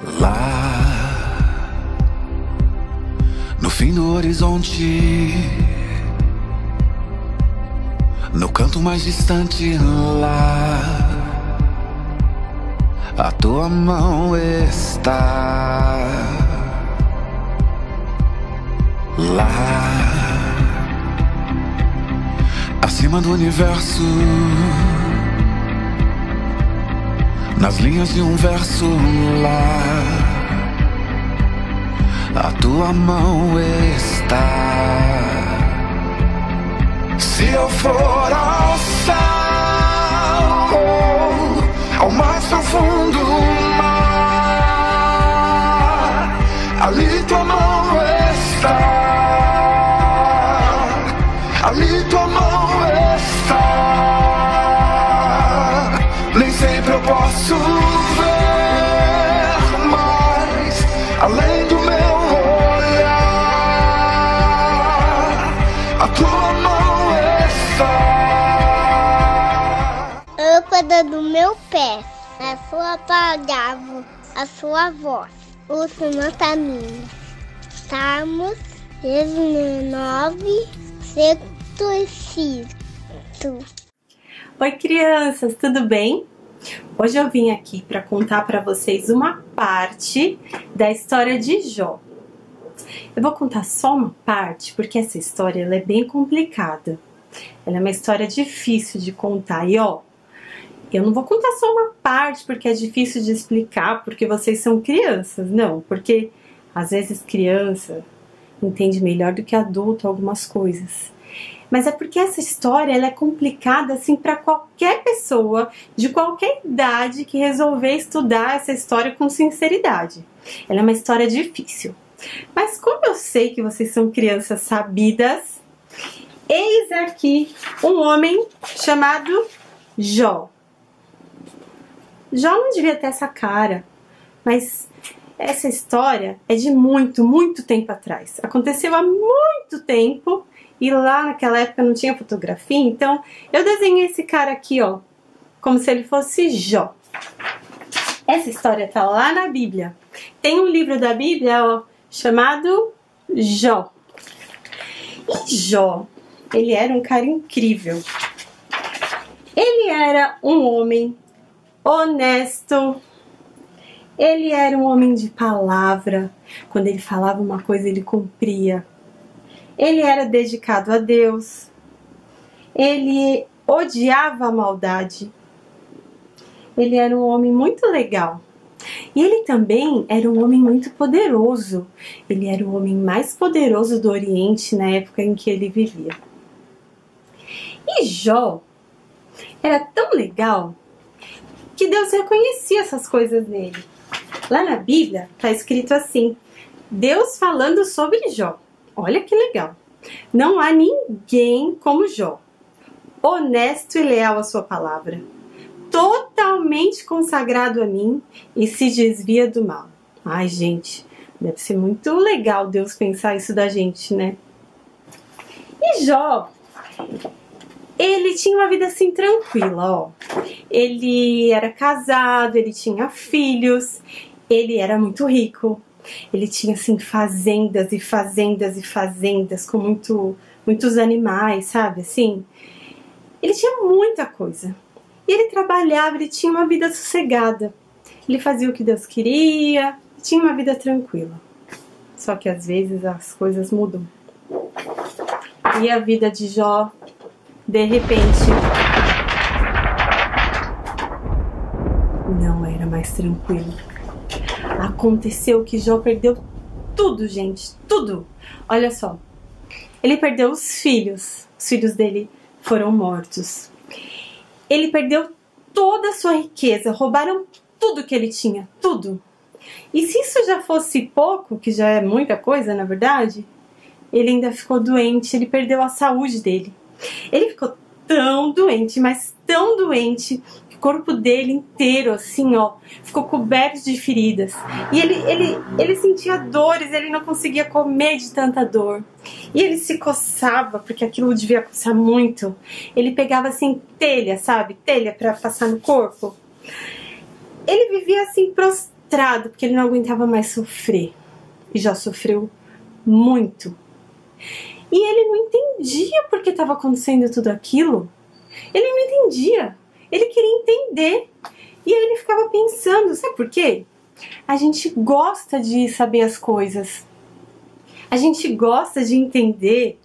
Lá no fim do horizonte, no canto mais distante, lá a tua mão está. Lá acima do universo, nas linhas de um verso, lá a tua mão está. Se eu for ao céu, ao mais profundo mar, ali tua mão está. Ali tua mão está. Nem sempre eu posso ver, mas além do meu olhar, a tua mão está. Lâmpada do meu pé, a sua palavra, a sua voz, o Senhor caminho. Salmos 19, 105. Oi, crianças, tudo bem? Hoje eu vim aqui para contar para vocês uma parte da história de Jó. Eu vou contar só uma parte porque essa história ela é bem complicada. Ela é uma história difícil de contar e ó, eu não vou contar só uma parte porque é difícil de explicar porque vocês são crianças, não, porque às vezes criança entende melhor do que adulto algumas coisas. Mas é porque essa história ela é complicada assim para qualquer pessoa de qualquer idade que resolver estudar essa história com sinceridade. Ela é uma história difícil. Mas como eu sei que vocês são crianças sabidas, eis aqui um homem chamado Jó. Jó não devia ter essa cara, mas essa história é de muito, muito tempo atrás. Aconteceu há muito tempo. E lá naquela época não tinha fotografia, então eu desenhei esse cara aqui, ó, como se ele fosse Jó. Essa história tá lá na Bíblia. Tem um livro da Bíblia, ó, chamado Jó. E Jó, ele era um cara incrível. Ele era um homem honesto. Ele era um homem de palavra. Quando ele falava uma coisa, ele cumpria. Ele era dedicado a Deus, ele odiava a maldade, ele era um homem muito legal. E ele também era um homem muito poderoso, ele era o homem mais poderoso do Oriente na época em que ele vivia. E Jó era tão legal que Deus reconhecia essas coisas nele. Lá na Bíblia está escrito assim, Deus falando sobre Jó. Olha que legal. Não há ninguém como Jó. Honesto e leal à sua palavra. Totalmente consagrado a mim e se desvia do mal. Ai, gente, deve ser muito legal Deus pensar isso da gente, né? E Jó, ele tinha uma vida assim tranquila, ó. Ele era casado, ele tinha filhos, ele era muito rico. Ele tinha assim fazendas e fazendas e fazendas com muitos animais, sabe assim? Ele tinha muita coisa. E ele trabalhava, ele tinha uma vida sossegada. Ele fazia o que Deus queria, tinha uma vida tranquila. Só que às vezes as coisas mudam. E a vida de Jó, de repente, não era mais tranquila. Aconteceu que Jó perdeu tudo, gente, tudo. Olha só, ele perdeu os filhos dele foram mortos. Ele perdeu toda a sua riqueza, roubaram tudo que ele tinha, tudo. E se isso já fosse pouco, que já é muita coisa, na verdade, ele ainda ficou doente, ele perdeu a saúde dele. Ele ficou tão doente, mas tão doente, que o corpo dele inteiro, assim, ó, ficou coberto de feridas. E ele sentia dores, ele não conseguia comer de tanta dor. E ele se coçava, porque aquilo devia coçar muito. Ele pegava, assim, telha, sabe? Telha pra passar no corpo. Ele vivia, assim, prostrado frustrado porque ele não aguentava mais sofrer. E já sofreu muito. E ele não entendia por que estava acontecendo tudo aquilo. Ele não entendia. Ele queria entender. E aí ele ficava pensando, sabe por quê? A gente gosta de saber as coisas. A gente gosta de entender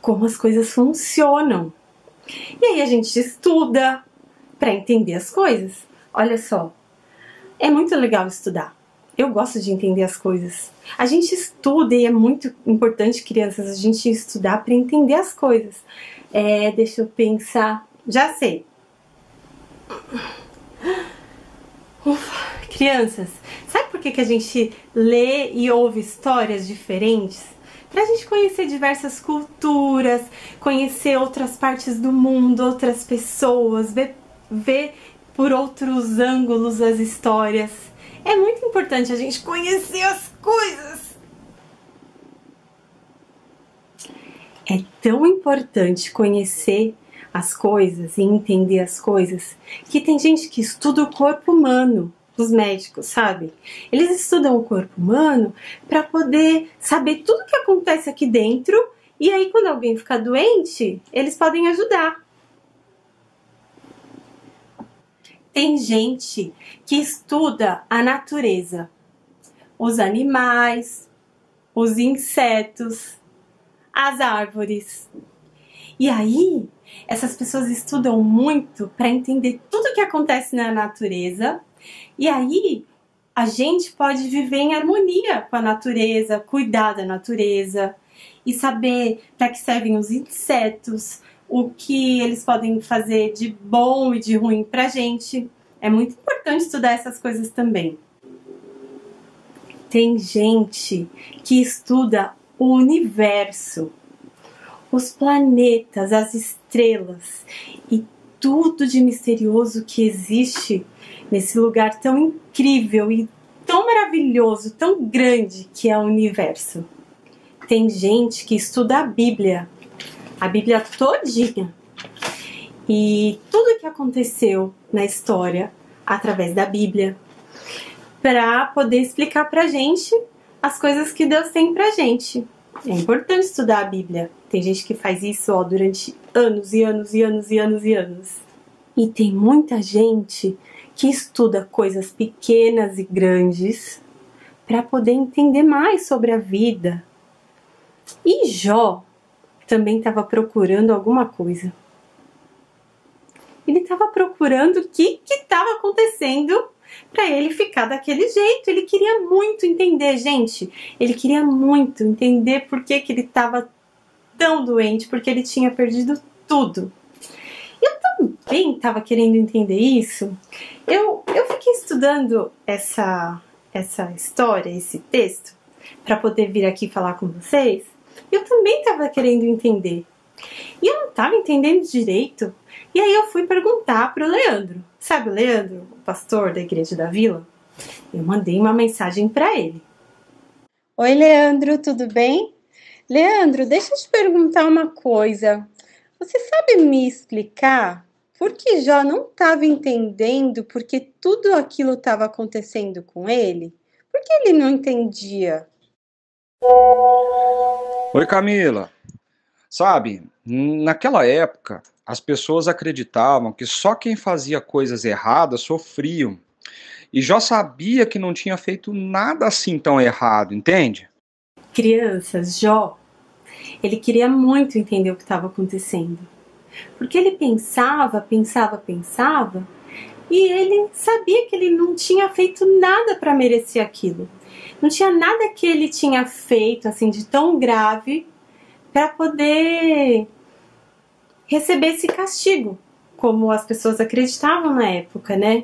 como as coisas funcionam. E aí a gente estuda para entender as coisas. Olha só, é muito legal estudar. Eu gosto de entender as coisas. A gente estuda e é muito importante, crianças, a gente estudar para entender as coisas. Deixa eu pensar. Já sei. Ufa, crianças, sabe por que a gente lê e ouve histórias diferentes? Para a gente conhecer diversas culturas, conhecer outras partes do mundo, outras pessoas, ver por outros ângulos as histórias. É muito importante a gente conhecer as coisas. É tão importante conhecer as coisas e entender as coisas que tem gente que estuda o corpo humano, os médicos, sabe? Eles estudam o corpo humano para poder saber tudo o que acontece aqui dentro e aí quando alguém ficar doente, eles podem ajudar. Tem gente que estuda a natureza, os animais, os insetos, as árvores. E aí, essas pessoas estudam muito para entender tudo o que acontece na natureza. E aí, a gente pode viver em harmonia com a natureza, cuidar da natureza e saber para que servem os insetos, o que eles podem fazer de bom e de ruim pra gente. É muito importante estudar essas coisas também. Tem gente que estuda o universo, os planetas, as estrelas e tudo de misterioso que existe nesse lugar tão incrível e tão maravilhoso, tão grande que é o universo. Tem gente que estuda a Bíblia todinha e tudo que aconteceu na história através da Bíblia para poder explicar pra gente as coisas que Deus tem pra gente. É importante estudar a Bíblia. Tem gente que faz isso durante anos e anos e anos e anos e anos. E tem muita gente que estuda coisas pequenas e grandes para poder entender mais sobre a vida. E Jó também estava procurando alguma coisa. Ele estava procurando o que estava acontecendo para ele ficar daquele jeito. Ele queria muito entender, gente. Ele queria muito entender por que ele estava tão doente, porque ele tinha perdido tudo. Eu também estava querendo entender isso. Eu fiquei estudando essa história, esse texto, para poder vir aqui falar com vocês. Eu também estava querendo entender. E eu não estava entendendo direito. E aí eu fui perguntar para o Leandro. Sabe o Leandro, o pastor da igreja da vila? Eu mandei uma mensagem para ele. Oi, Leandro, tudo bem? Leandro, deixa eu te perguntar uma coisa. Você sabe me explicar por que Jó não estava entendendo porque tudo aquilo estava acontecendo com ele? Por que ele não entendia? Oi, Camila. Sabe, naquela época, as pessoas acreditavam que só quem fazia coisas erradas sofriam. E Jó sabia que não tinha feito nada assim tão errado, entende? Crianças, Jó, ele queria muito entender o que estava acontecendo. Porque ele pensava, e ele sabia que ele não tinha feito nada para merecer aquilo. Não tinha nada que ele tinha feito assim de tão grave para poder receber esse castigo, como as pessoas acreditavam na época, né?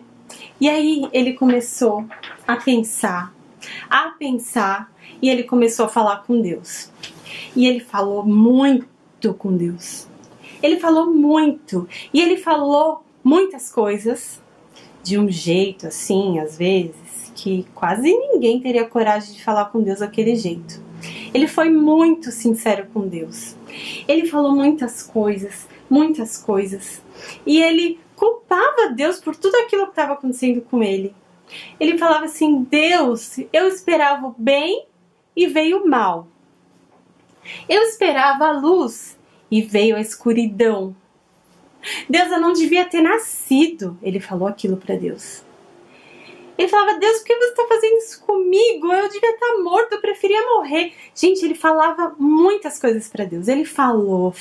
E aí ele começou a pensar, e ele começou a falar com Deus. E ele falou muito com Deus. Ele falou muito, e ele falou muitas coisas de um jeito assim, às vezes, que quase ninguém teria coragem de falar com Deus daquele jeito. Ele foi muito sincero com Deus. Ele falou muitas coisas, e ele culpava Deus por tudo aquilo que estava acontecendo com ele. Ele falava assim: Deus, eu esperava o bem e veio o mal. Eu esperava a luz e veio a escuridão. Deus, eu não devia ter nascido. Ele falou aquilo para Deus. Ele falava: Deus, por que você está fazendo isso comigo? Eu devia estar morto, eu preferia morrer. Gente, ele falava muitas coisas para Deus. Ele falou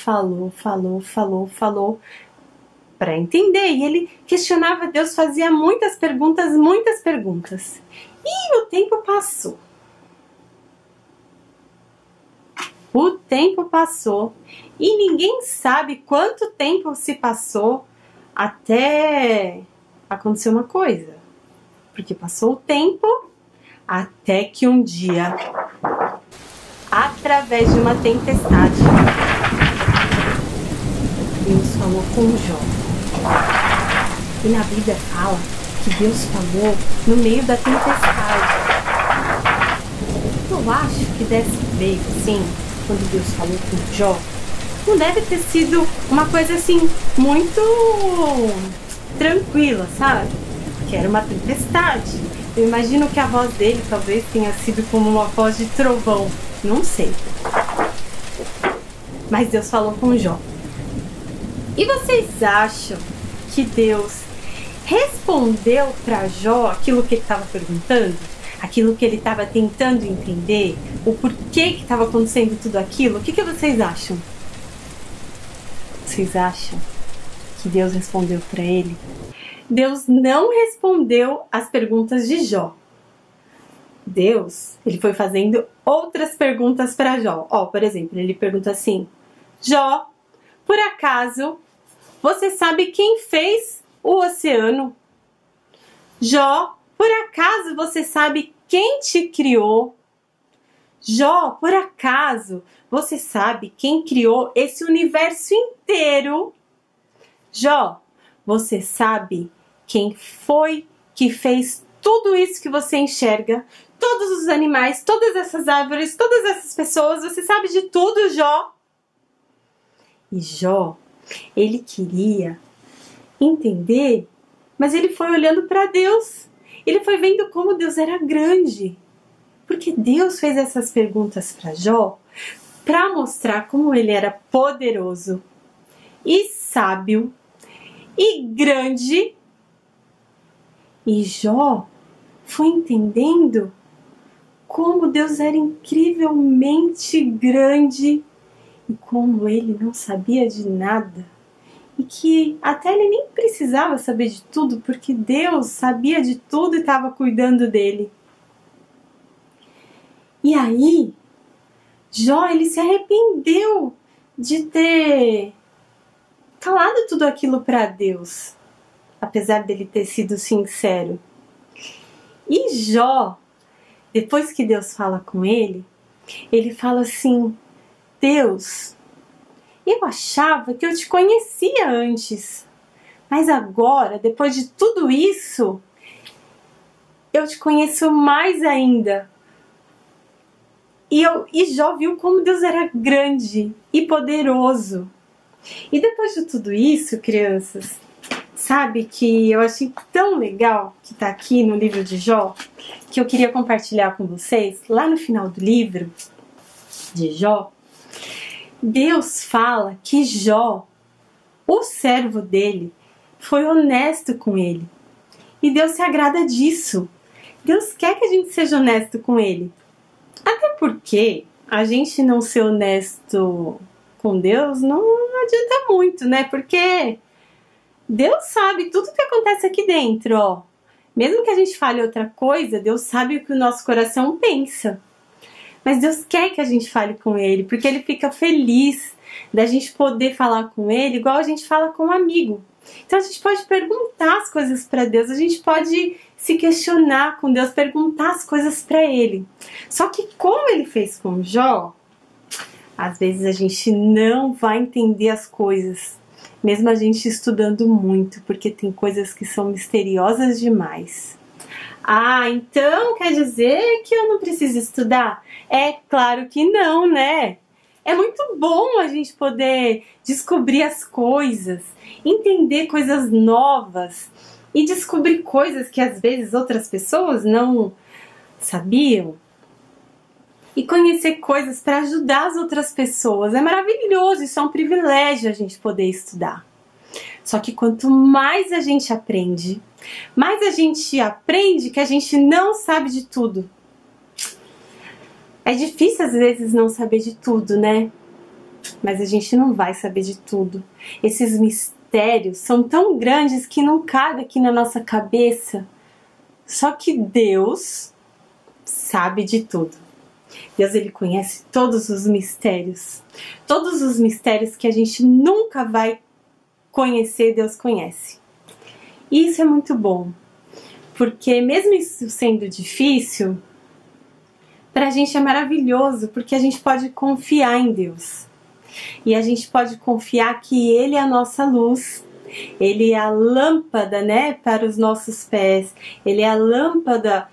para entender. E ele questionava Deus, fazia muitas perguntas. E o tempo passou. O tempo passou. E ninguém sabe quanto tempo se passou até acontecer uma coisa. Porque passou o tempo até que um dia, através de uma tempestade, Deus falou com Jó. E na Bíblia fala que Deus falou no meio da tempestade. Eu acho que dessa vez, assim, quando Deus falou com Jó, não deve ter sido uma coisa assim muito tranquila, sabe? Que era uma tempestade. Eu imagino que a voz dele talvez tenha sido como uma voz de trovão. Não sei. Mas Deus falou com Jó. E vocês acham que Deus respondeu para Jó aquilo que ele estava perguntando? Aquilo que ele estava tentando entender? O porquê que estava acontecendo tudo aquilo? O que vocês acham? Vocês acham que Deus respondeu para ele? Deus não respondeu as perguntas de Jó. Deus, ele foi fazendo outras perguntas para Jó. Por exemplo, ele pergunta assim: Jó, por acaso você sabe quem fez o oceano? Jó, por acaso você sabe quem te criou? Jó, por acaso você sabe quem criou esse universo inteiro? Jó, você sabe quem foi que fez tudo isso que você enxerga? Todos os animais, todas essas árvores, todas essas pessoas, você sabe de tudo, Jó? E Jó, ele queria entender, mas ele foi olhando para Deus. Ele foi vendo como Deus era grande. Porque Deus fez essas perguntas para Jó para mostrar como ele era poderoso e sábio e grande. E Jó foi entendendo como Deus era incrivelmente grande e como ele não sabia de nada. E que até ele nem precisava saber de tudo, porque Deus sabia de tudo e estava cuidando dele. E aí, Jó, ele se arrependeu de ter falado tudo aquilo para Deus, apesar dele ter sido sincero. E Jó, depois que Deus fala com ele fala assim: Deus, eu achava que eu te conhecia antes, mas agora, depois de tudo isso, eu te conheço mais ainda. E Jó viu como Deus era grande e poderoso. E depois de tudo isso, crianças, sabe que eu achei tão legal que tá aqui no livro de Jó, que eu queria compartilhar com vocês. Lá no final do livro de Jó, Deus fala que Jó, o servo dele, foi honesto com ele. E Deus se agrada disso. Deus quer que a gente seja honesto com ele. Até porque a gente não ser honesto com Deus não adianta muito, né? Porque Deus sabe tudo que acontece aqui dentro, ó. Mesmo que a gente fale outra coisa, Deus sabe o que o nosso coração pensa. Mas Deus quer que a gente fale com Ele, porque Ele fica feliz da gente poder falar com Ele igual a gente fala com um amigo. Então a gente pode perguntar as coisas para Deus, a gente pode se questionar com Deus, perguntar as coisas para Ele. Só que como Ele fez com Jó, às vezes a gente não vai entender as coisas, mesmo a gente estudando muito, porque tem coisas que são misteriosas demais. Ah, então quer dizer que eu não preciso estudar? É claro que não, né? É muito bom a gente poder descobrir as coisas, entender coisas novas, e descobrir coisas que às vezes outras pessoas não sabiam. E conhecer coisas para ajudar as outras pessoas. É maravilhoso, isso é um privilégio a gente poder estudar. Só que quanto mais a gente aprende que a gente não sabe de tudo. É difícil às vezes não saber de tudo, né? Mas a gente não vai saber de tudo. Esses mistérios são tão grandes que não cabe aqui na nossa cabeça. Só que Deus sabe de tudo. Deus, ele conhece todos os mistérios. Todos os mistérios que a gente nunca vai conhecer, Deus conhece. E isso é muito bom. Porque mesmo isso sendo difícil, pra gente é maravilhoso, porque a gente pode confiar em Deus. E a gente pode confiar que Ele é a nossa luz. Ele é a lâmpada, né, para os nossos pés. Ele é a lâmpada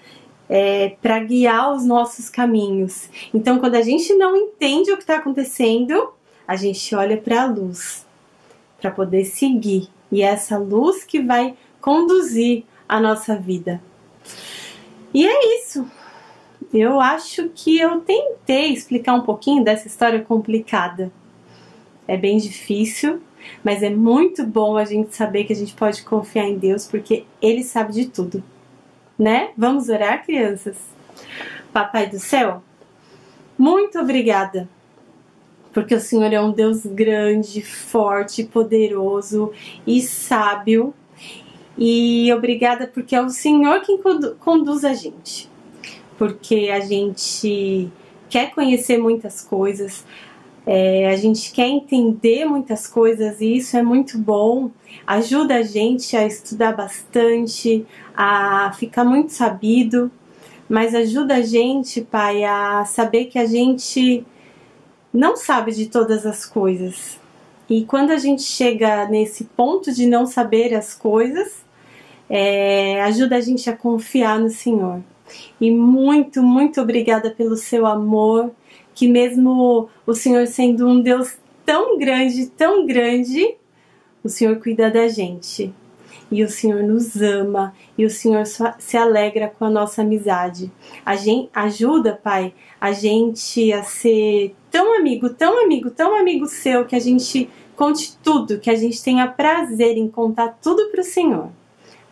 para guiar os nossos caminhos. Então, quando a gente não entende o que está acontecendo, a gente olha para a luz, para poder seguir. E é essa luz que vai conduzir a nossa vida. E é isso. Eu acho que eu tentei explicar um pouquinho dessa história complicada. É bem difícil, mas é muito bom a gente saber que a gente pode confiar em Deus, porque Ele sabe de tudo. Né? Vamos orar, crianças? Papai do céu, muito obrigada, porque o Senhor é um Deus grande, forte, poderoso e sábio. E obrigada porque é o Senhor quem conduz a gente. Porque a gente quer conhecer muitas coisas, a gente quer entender muitas coisas e isso é muito bom. Ajuda a gente a estudar bastante, a ficar muito sabido, mas ajuda a gente, Pai, a saber que a gente não sabe de todas as coisas. E quando a gente chega nesse ponto de não saber as coisas, ajuda a gente a confiar no Senhor. E muito, muito obrigada pelo seu amor, que mesmo o Senhor sendo um Deus tão grande, o Senhor cuida da gente. E o Senhor nos ama, e o Senhor se alegra com a nossa amizade. Ajuda, Pai, a gente a ser tão amigo seu, que a gente conte tudo, que a gente tenha prazer em contar tudo para o Senhor.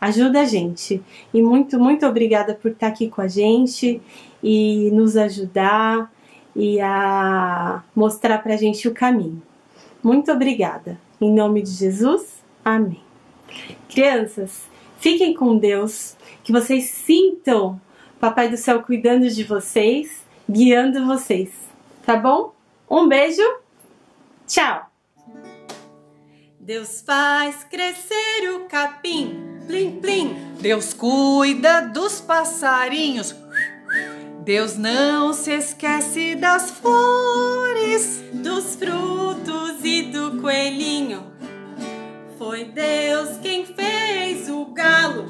Ajuda a gente. E muito, muito obrigada por estar aqui com a gente e nos ajudar e a mostrar pra gente o caminho. Muito obrigada. Em nome de Jesus, amém. Crianças, fiquem com Deus, que vocês sintam Papai do Céu cuidando de vocês, guiando vocês, tá bom? Um beijo, tchau! Deus faz crescer o capim, plim, plim. Deus cuida dos passarinhos. Deus não se esquece das flores, dos frutos e do coelhinho. Foi Deus quem fez o galo,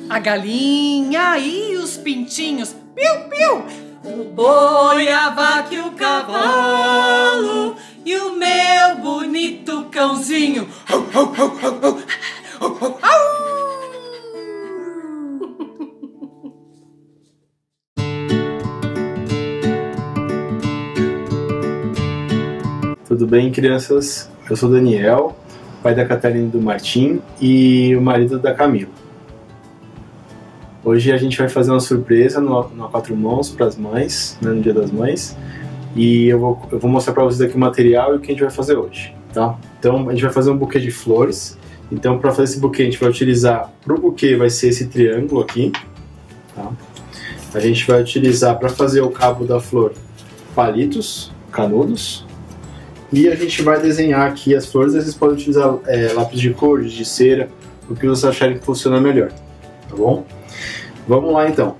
a galinha e os pintinhos, piu, piu. O boi, a vaca e o cavalo, e o meu bonito cãozinho. Tudo bem, crianças? Eu sou Daniel, pai da Catarina e do Martim e o marido da Camila. Hoje a gente vai fazer uma surpresa no Quatro Mãos para as mães, né, no Dia das Mães. E eu vou mostrar para vocês aqui o material e o que a gente vai fazer hoje, tá? Então a gente vai fazer um buquê de flores. Então para fazer esse buquê a gente vai utilizar, para o buquê vai ser esse triângulo aqui, tá? A gente vai utilizar para fazer o cabo da flor palitos, canudos. E a gente vai desenhar aqui as flores. Vocês podem utilizar lápis de cor, de cera, o que vocês acharem que funciona melhor, tá bom? Vamos lá então.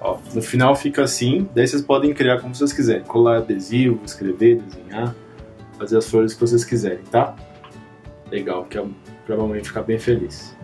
Ó, no final fica assim, daí vocês podem criar como vocês quiserem. Colar adesivo, escrever, desenhar, fazer as flores que vocês quiserem, tá? Legal, que é pra mamãe ficar bem feliz.